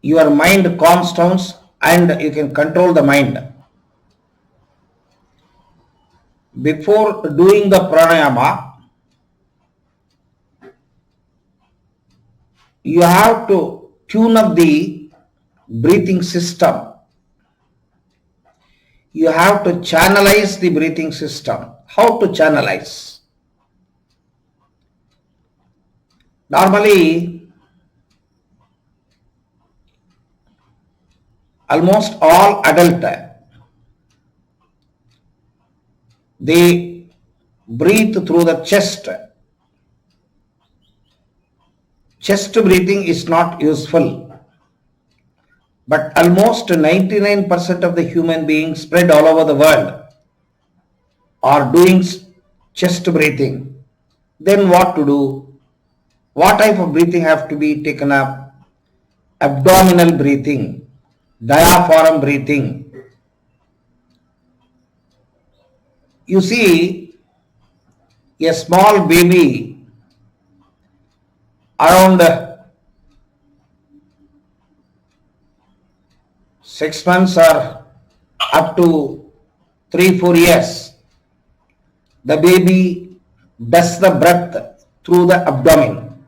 your mind calms down and you can control the mind. Before doing the pranayama, you have to tune up the breathing system. You have to channelize the breathing system. How to channelize? Normally, almost all adult, they breathe through the chest. Chest breathing is not useful. But almost 99% of the human beings spread all over the world are doing chest breathing. Then what to do? What type of breathing have to be taken up? Abdominal breathing, diaphragm breathing. You see, a small baby around 6 months or up to 3-4 years, the baby does the breath through the abdomen.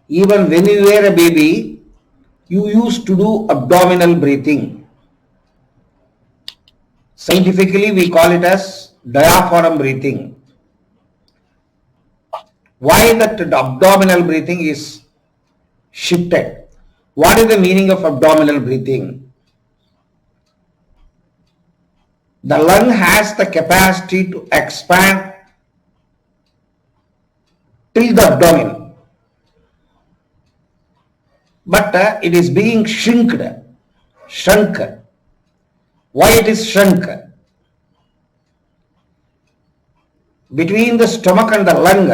Even when you were a baby, you used to do abdominal breathing. Scientifically, we call it as diaphragm breathing. Why that abdominal breathing is shifted? What is the meaning of abdominal breathing? The lung has the capacity to expand till the abdomen, but it is being shrunk. Why it is shrunk? Between the stomach and the lung,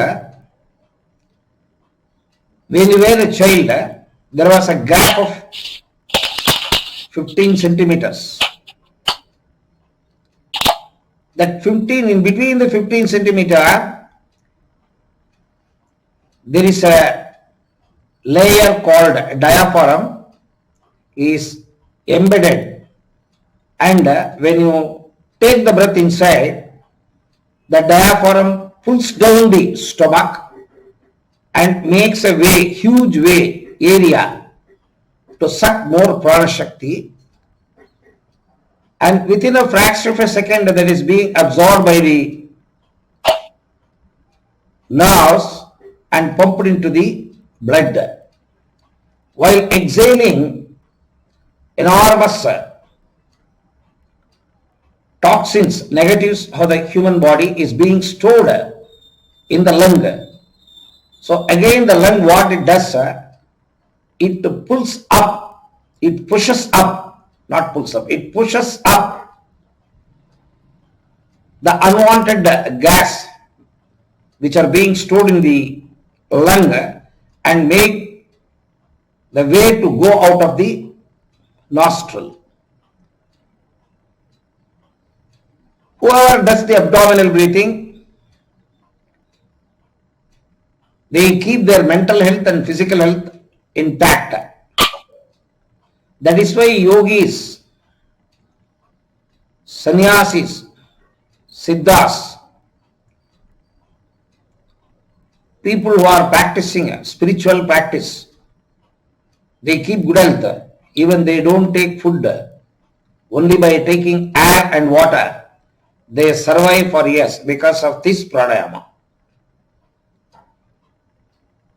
when you were a child, there was a gap of 15 centimeters. That 15, in between the 15 centimeter, there is a layer called diaphragm is embedded, and when you take the breath inside, the diaphragm pulls down the stomach and makes a way, huge way area to suck more prana shakti, and within a fraction of a second that is being absorbed by the nerves and pumped into the blood. While exhaling, enormous toxins, negatives of the human body is being stored in the lung. So again the lung, what it does, it pulls up, it pushes up, not pulls up, it pushes up the unwanted gas which are being stored in the lung and make the way to go out of the nostril. Whoever does the abdominal breathing, they keep their mental health and physical health intact. That is why yogis, sannyasis, siddhas, people who are practicing spiritual practice, they keep good health. Even they don't take food. Only by taking air and water, they survive for years because of this pranayama.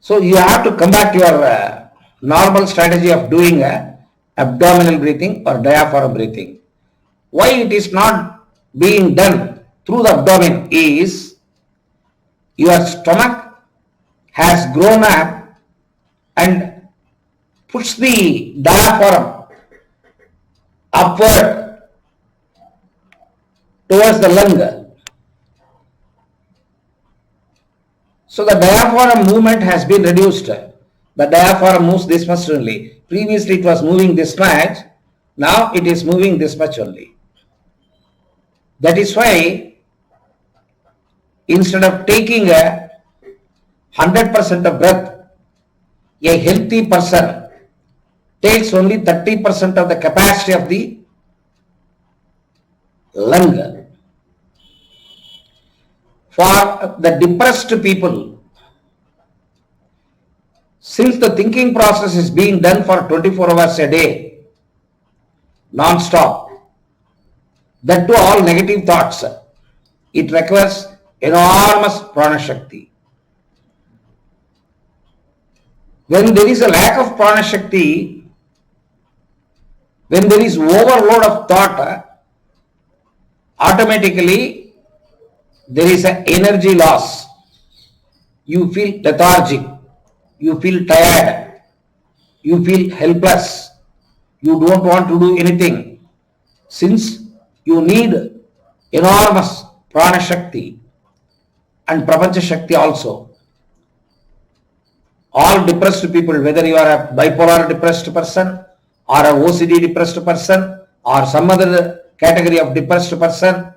So you have to come back to your normal strategy of doing abdominal breathing or diaphragm breathing. Why it is not being done through the abdomen is your stomach has grown up and puts the diaphragm upward towards the lung. So the diaphragm movement has been reduced. The diaphragm moves this much only. Previously it was moving this much. Now it is moving this much only. That is why instead of taking 100% of breath, a healthy person takes only 30% of the capacity of the lung. For the depressed people, since the thinking process is being done for 24 hours a day, non-stop, that too all negative thoughts, it requires enormous prana shakti. When there is a lack of prana shakti, when there is overload of thought, automatically there is an energy loss. You feel lethargic, you feel tired, you feel helpless, you don't want to do anything. Since you need enormous prana shakti and prapancha shakti also. All depressed people, whether you are a bipolar depressed person or a OCD depressed person or some other category of depressed person,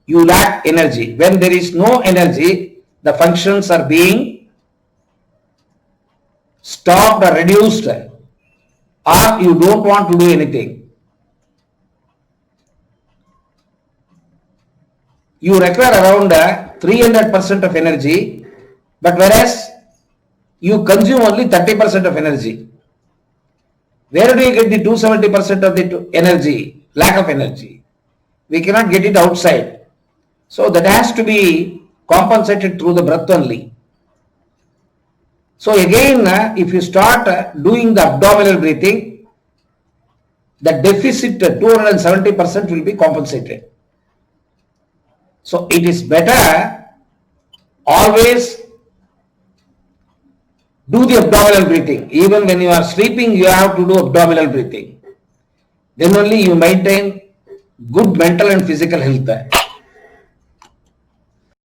you lack energy. When there is no energy, the functions are being stopped or reduced, or you don't want to do anything. You require around 300% of energy, but whereas you consume only 30% of energy. Where do you get the 270% of the energy? Lack of energy. We cannot get it outside. So that has to be compensated through the breath only. So again, if you start doing the abdominal breathing, the deficit 270% will be compensated. So it is better always do the abdominal breathing. Even when you are sleeping, you have to do abdominal breathing. Then only you maintain good mental and physical health.